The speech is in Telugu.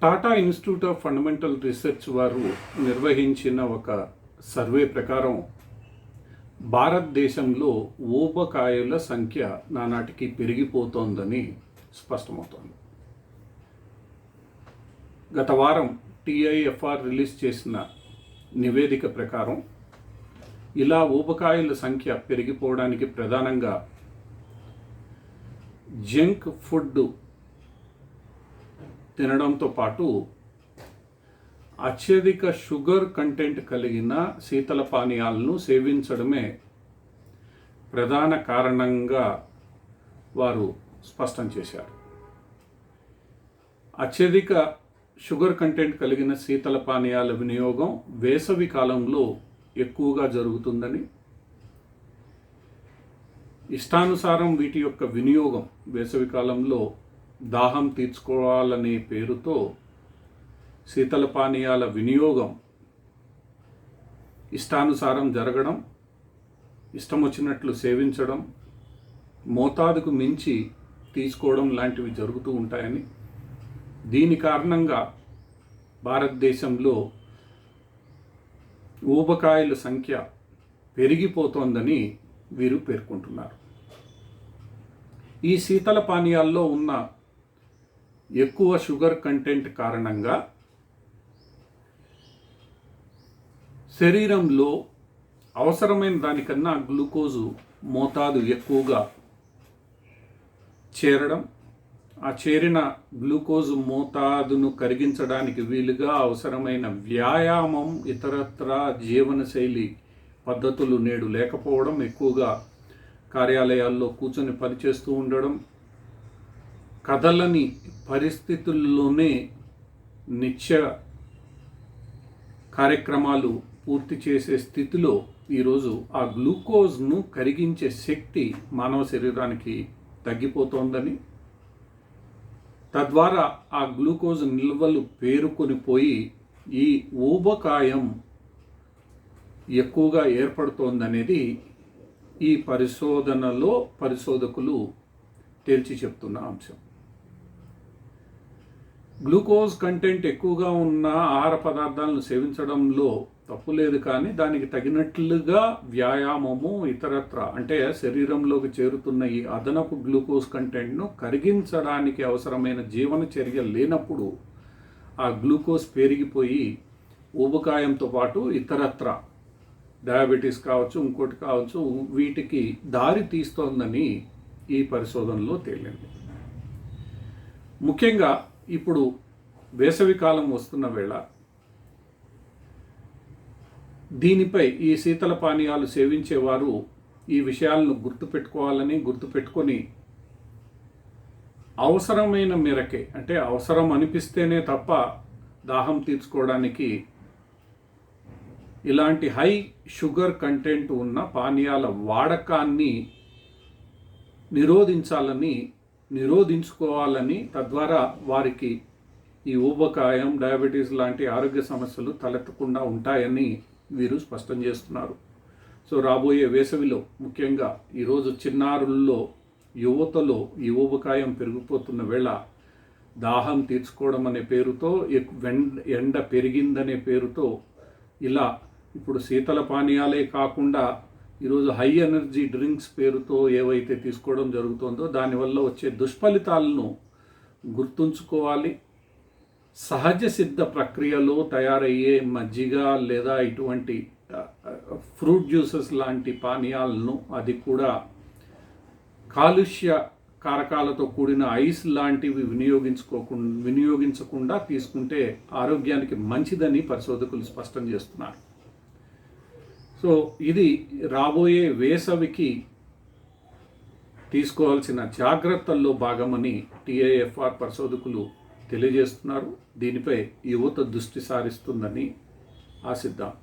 Tata institute of fundamental research వారు నిర్వహించిన ఒక సర్వే ప్రకారం భారతదేశంలో ఊబకాయుల సంఖ్య నానాటికి పెరిగిపోతోందని స్పష్టమవుతోంది. గత వారం టీఐఎఫ్ఆర్ రిలీజ్ చేసిన నివేదిక ప్రకారం ఇలా ఊబకాయుల సంఖ్య పెరిగిపోవడానికి ప్రధానంగా జంక్ ఫుడ్ తినడంతో పాటు అత్యధిక షుగర్ కంటెంట్ కలిగిన శీతల పానీయాలను సేవించడమే ప్రధాన కారణంగా వారు స్పష్టం చేశారు. అత్యధిక షుగర్ కంటెంట్ కలిగిన శీతల పానీయాల వినియోగం వేసవి కాలంలో ఎక్కువగా జరుగుతుందని, ఇష్టానుసారం వీటి యొక్క వినియోగం వేసవి కాలంలో దాహం తీర్చుకోవాలనే పేరుతో శీతల పానీయాల వినియోగం ఇష్టానుసారం జరగడం, ఇష్టం వచ్చినట్లు సేవించడం, మోతాదుకు మించి తీసుకోవడం లాంటివి జరుగుతూ ఉంటాయని, దీని కారణంగా భారతదేశంలో ఊబకాయల సంఖ్య పెరిగిపోతోందని వీరు పేర్కొంటున్నారు. ఈ శీతల పానీయాల్లో ఉన్న ఎక్కువ షుగర్ కంటెంట్ కారణంగా శరీరంలో అవసరమైన దానికన్నా గ్లూకోజు మోతాదు ఎక్కువగా చేరడం, ఆ చేరిన గ్లూకోజు మోతాదును కరిగించడానికి వీలుగా అవసరమైన వ్యాయామం, ఇతరత్ర జీవనశైలి పద్ధతులు నేడు లేకపోవడం, ఎక్కువగా కార్యాలయాల్లో కూర్చొని పనిచేస్తూ ఉండడం, కదలని పరిస్థితుల్లోనే నిత్య కార్యక్రమాలు పూర్తి చేసే స్థితిలో ఈరోజు ఆ గ్లూకోజ్ను కరిగించే శక్తి మానవ శరీరానికి తగ్గిపోతోందని, తద్వారా ఆ గ్లూకోజ్ నిల్వలు పేరుకొని పోయి ఈ ఊబకాయం ఎక్కువగా ఏర్పడుతోందనేది ఈ పరిశోధనలో పరిశోధకులు తేల్చి చెప్తున్న అంశం. గ్లూకోజ్ కంటెంట్ ఎక్కువగా ఉన్న ఆహార పదార్థాలను సేవించడంలో తప్పు లేదు, కానీ దానికి తగినట్లుగా వ్యాయామము, ఇతరత్ర అంటే శరీరంలోకి చేరుతున్న ఈ అదనపు గ్లూకోజ్ కంటెంట్ను కరిగించడానికి అవసరమైన జీవన చర్య లేనప్పుడు ఆ గ్లూకోజ్ పెరిగిపోయి ఊబకాయంతో పాటు ఇతరత్ర డయాబెటీస్ కావచ్చు, ఇంకోటి కావచ్చు, వీటికి దారి తీస్తోందని ఈ పరిశోధనలో తేలింది. ముఖ్యంగా ఇప్పుడు వేసవి కాలం వస్తున్న వేళ దీనిపై ఈ శీతల పానీయాలు సేవించేవారు ఈ విషయాలను గుర్తుపెట్టుకొని అవసరమైన మేరకే, అంటే అవసరం అనిపిస్తేనే తప్ప దాహం తీర్చుకోవడానికి ఇలాంటి హై షుగర్ కంటెంట్ ఉన్న పానీయాల వాడకాన్ని నిరోధించుకోవాలని, తద్వారా వారికి ఈ ఊబకాయం, డయాబెటీస్ లాంటి ఆరోగ్య సమస్యలు తలెత్తకుండా ఉంటాయని వీరు స్పష్టం చేస్తున్నారు. సో రాబోయే వేసవిలో ముఖ్యంగా ఈరోజు చిన్నారుల్లో, యువతలో ఈ ఊబకాయం పెరిగిపోతున్న వేళ దాహం తీర్చుకోవడం అనే పేరుతో, ఎండ పెరిగిందనే పేరుతో ఇలా ఇప్పుడు శీతల పానీయాలే కాకుండా ఈరోజు హై ఎనర్జీ డ్రింక్స్ పేరుతో ఏవైతే తీసుకోవడం జరుగుతుందో దానివల్ల వచ్చే దుష్ఫలితాలను గుర్తుంచుకోవాలి. సహజ సిద్ధ ప్రక్రియలో తయారయ్యే మజ్జిగ లేదా ఇటువంటి ఫ్రూట్ జ్యూసెస్ లాంటి పానీయాలను, అది కూడా కాలుష్య కారకాలతో కూడిన ఐస్ లాంటివి వినియోగించకుండా తీసుకుంటే ఆరోగ్యానికి మంచిదని పరిశోధకులు స్పష్టం చేస్తున్నారు. సో ఇది రాబోయే వేసవికి తీసుకోవాల్సిన జాగ్రత్తల్లో భాగమని టీఐఎఫ్ఆర్ పరిశోధకులు తెలియజేస్తున్నారు. దీనిపై యువత దృష్టి సారిస్తుందని ఆశిద్దాం.